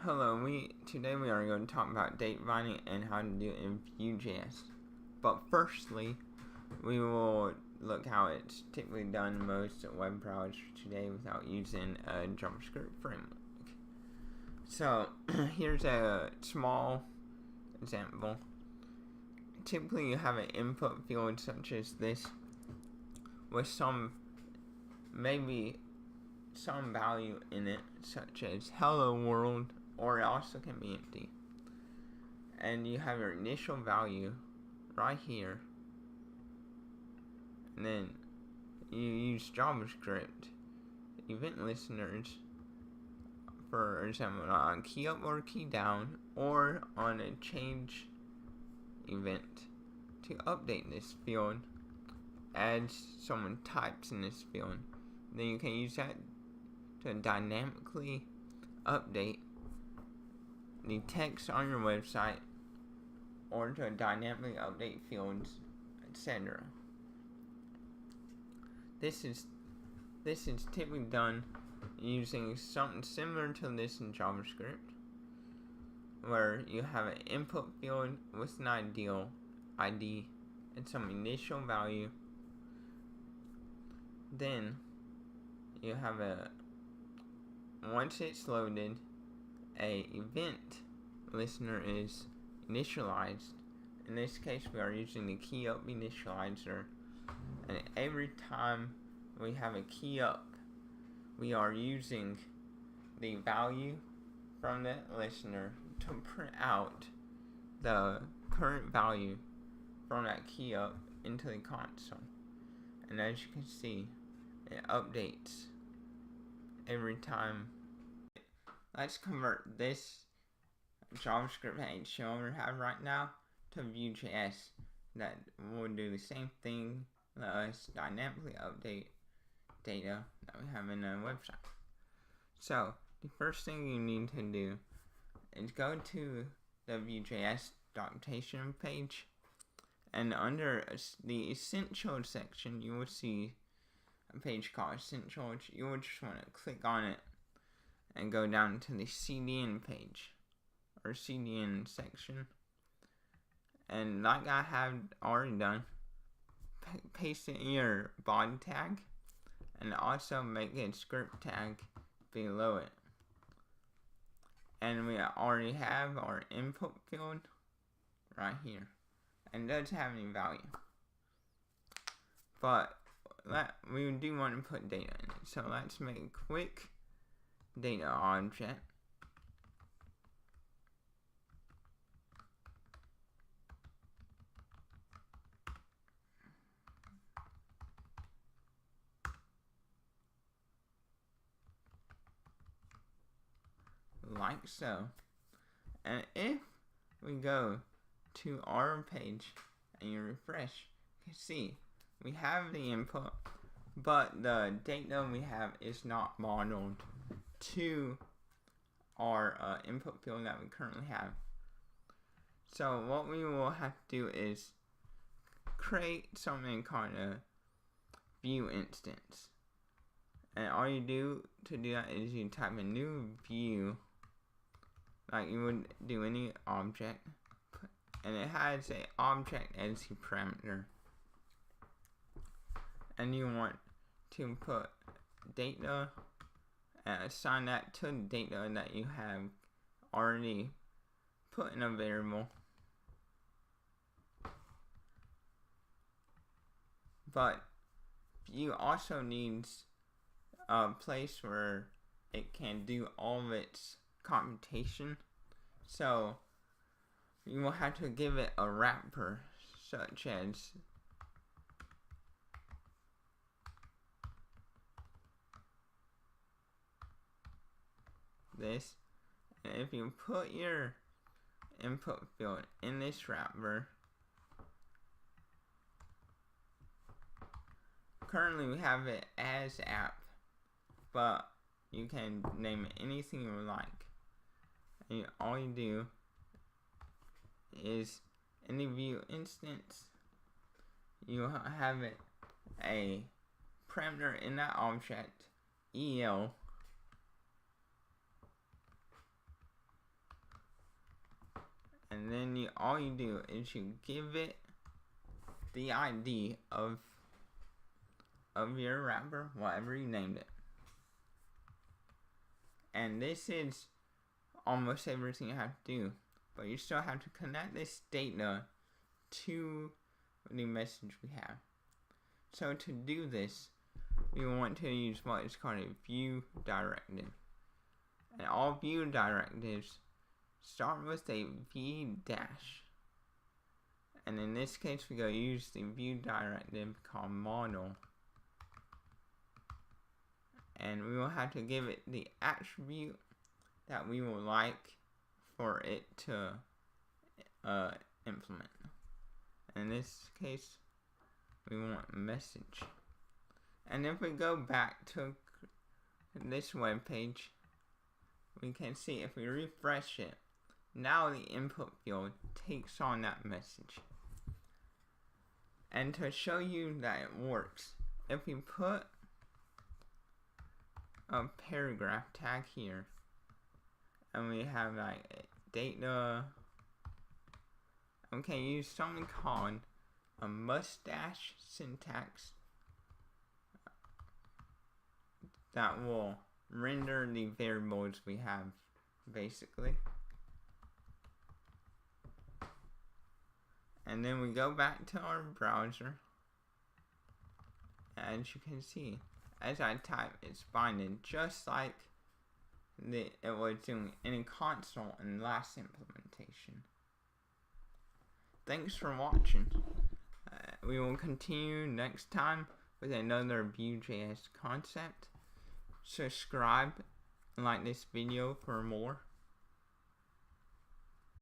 Hello, today we are going to talk about data binding and how to do it in Vue JS. But firstly, we will look how it's typically done in most web browsers today without using a JavaScript framework. So here's a small example. Typically you have an input field such as this with maybe some value in it, such as hello world, or it also can be empty. And you have your initial value right here, and then you use JavaScript event listeners, for example, on key up or key down, or on a change event to update this field as someone types in this field. Then you can use that to dynamically update the text on your website, or to dynamically update fields, etc. This is typically done using something similar to this in JavaScript, where you have an input field with an ID and some initial value. Then you have once it's loaded, a event listener is initialized. In this case, we are using the key up initializer, and every time we have a key up, we are using the value from that listener to print out the current value from that key up into the console. And as you can see, it updates every time. Let's convert this JavaScript HTML we have right now to Vue JS that will do the same thing. Let us dynamically update data that we have in a website. So the first thing you need to do is go to the Vue JS documentation page, and under the Essentials section you will see a page called Essentials. You will just want to click on it and go down to the CDN page, or CDN section, and like I have already done, paste in your body tag, and also make a script tag below it. And we already have our input field right here, and it doesn't have any value, but we do want to put data in it. So let's make a quick data object. Like so. And if we go to our page and you refresh, you can see we have the input, but the data we have is not modeled to our input field that we currently have. So what we will have to do is create something called a Vue instance. And all you do to do that is you type a new Vue, like you would do any object, and it has an object as the parameter. And you want to put data and assign that to the data that you have already put in a variable. But Vue also needs a place where it can do all of its computation. So you will have to give it a wrapper, such as this. And if you put your input field in this wrapper, currently we have it as app, but you can name it anything you would like. And all you do is in the Vue instance, you have it a parameter in that object, el, and then all you do is you give it the ID of your wrapper, whatever you named it. And this is almost everything you have to do, but you still have to connect this data to the message we have. So to do this, we want to use what is called a Vue directive. And all Vue directives start with a V dash. And in this case, we go use the Vue directive called model. And we will have to give it the attribute that we would like for it to implement. In this case, we want message. And if we go back to this web page, we can see if we refresh it, now the input field takes on that message. And to show you that it works, if we put a paragraph tag here, and we have like data, okay, use something called a mustache syntax that will render the variables we have, basically. And then we go back to our browser. As you can see, as I type, it's binding just like it was doing in a console in the last implementation. Thanks for watching. We will continue next time with another Vue JS concept. Subscribe and like this video for more.